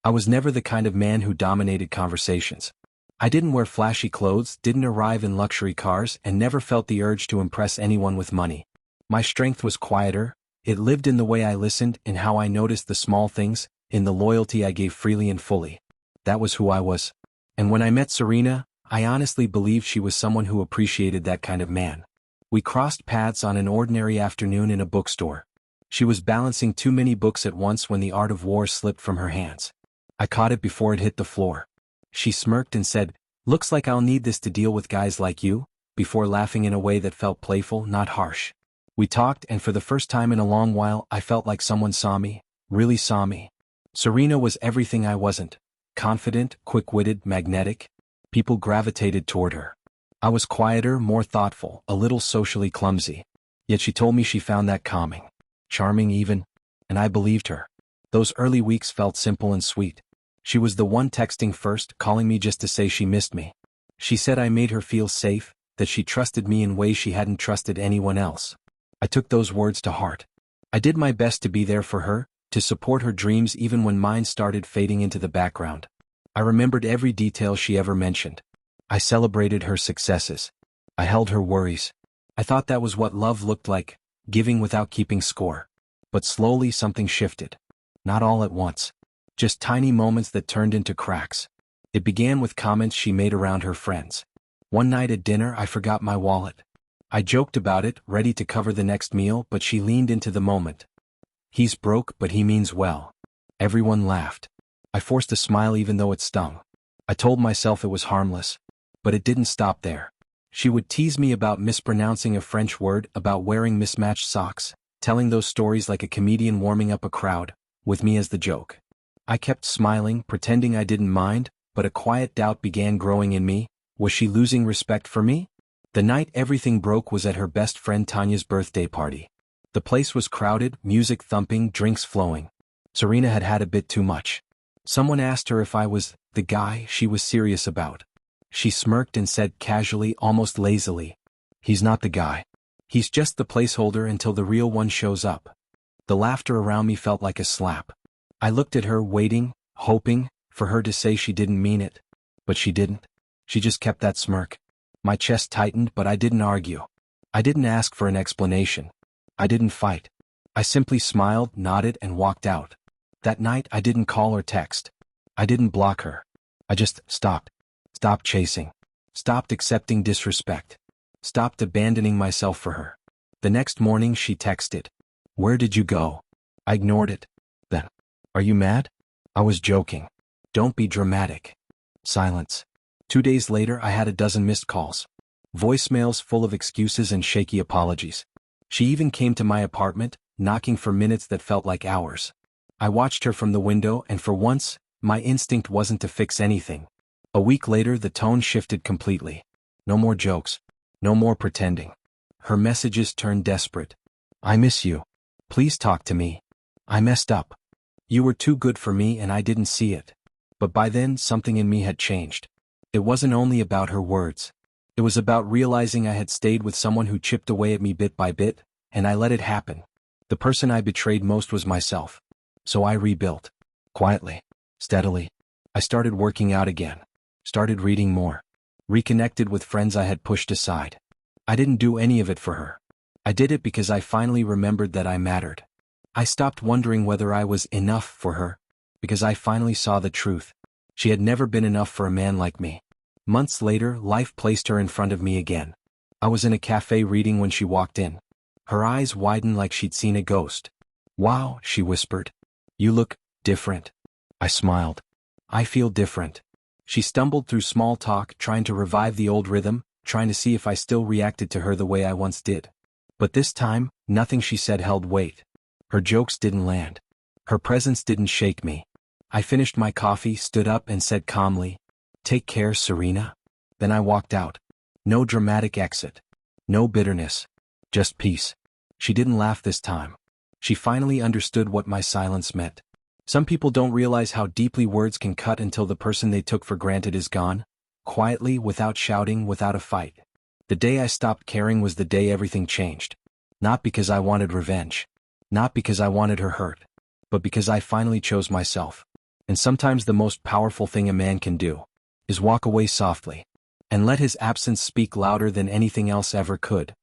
I was never the kind of man who dominated conversations. I didn't wear flashy clothes, didn't arrive in luxury cars, and never felt the urge to impress anyone with money. My strength was quieter. It lived in the way I listened, in how I noticed the small things, in the loyalty I gave freely and fully. That was who I was. And when I met Serena, I honestly believed she was someone who appreciated that kind of man. We crossed paths on an ordinary afternoon in a bookstore. She was balancing too many books at once when The Art of War slipped from her hands. I caught it before it hit the floor. She smirked and said, "Looks like I'll need this to deal with guys like you," before laughing in a way that felt playful, not harsh. We talked, and for the first time in a long while I felt like someone saw me, really saw me. Serena was everything I wasn't. Confident, quick-witted, magnetic. People gravitated toward her. I was quieter, more thoughtful, a little socially clumsy. Yet she told me she found that calming. Charming even. And I believed her. Those early weeks felt simple and sweet. She was the one texting first, calling me just to say she missed me. She said I made her feel safe, that she trusted me in ways she hadn't trusted anyone else. I took those words to heart. I did my best to be there for her, to support her dreams even when mine started fading into the background. I remembered every detail she ever mentioned. I celebrated her successes. I held her worries. I thought that was what love looked like, giving without keeping score. But slowly something shifted. Not all at once. Just tiny moments that turned into cracks. It began with comments she made around her friends. One night at dinner I forgot my wallet. I joked about it, ready to cover the next meal, but she leaned into the moment. "He's broke, but he means well." Everyone laughed. I forced a smile even though it stung. I told myself it was harmless. But it didn't stop there. She would tease me about mispronouncing a French word, about wearing mismatched socks, telling those stories like a comedian warming up a crowd, with me as the joke. I kept smiling, pretending I didn't mind, but a quiet doubt began growing in me. Was she losing respect for me? The night everything broke was at her best friend Tanya's birthday party. The place was crowded, music thumping, drinks flowing. Serena had had a bit too much. Someone asked her if I was the guy she was serious about. She smirked and said casually, almost lazily, "He's not the guy. He's just the placeholder until the real one shows up." The laughter around me felt like a slap. I looked at her, waiting, hoping, for her to say she didn't mean it. But she didn't. She just kept that smirk. My chest tightened, but I didn't argue. I didn't ask for an explanation. I didn't fight. I simply smiled, nodded, and walked out. That night I didn't call or text. I didn't block her. I just stopped. Stopped chasing. Stopped accepting disrespect. Stopped abandoning myself for her. The next morning she texted, "Where did you go?" I ignored it. Then, "Are you mad?" I was joking. "Don't be dramatic." Silence. 2 days later I had a dozen missed calls. Voicemails full of excuses and shaky apologies. She even came to my apartment, knocking for minutes that felt like hours. I watched her from the window, and for once, my instinct wasn't to fix anything. A week later the tone shifted completely. No more jokes. No more pretending. Her messages turned desperate. "I miss you. Please talk to me. I messed up. You were too good for me and I didn't see it." But by then something in me had changed. It wasn't only about her words. It was about realizing I had stayed with someone who chipped away at me bit by bit, and I let it happen. The person I betrayed most was myself. So I rebuilt. Quietly. Steadily. I started working out again. Started reading more. Reconnected with friends I had pushed aside. I didn't do any of it for her. I did it because I finally remembered that I mattered. I stopped wondering whether I was enough for her, because I finally saw the truth. She had never been enough for a man like me. Months later, life placed her in front of me again. I was in a cafe reading when she walked in. Her eyes widened like she'd seen a ghost. "Wow," she whispered. "You look different." I smiled. "I feel different." She stumbled through small talk, trying to revive the old rhythm, trying to see if I still reacted to her the way I once did. But this time, nothing she said held weight. Her jokes didn't land. Her presence didn't shake me. I finished my coffee, stood up, and said calmly, "Take care, Serena." Then I walked out. No dramatic exit. No bitterness. Just peace. She didn't laugh this time. She finally understood what my silence meant. Some people don't realize how deeply words can cut until the person they took for granted is gone. Quietly, without shouting, without a fight. The day I stopped caring was the day everything changed. Not because I wanted revenge. Not because I wanted her hurt. But because I finally chose myself. And sometimes the most powerful thing a man can do is walk away softly and let his absence speak louder than anything else ever could.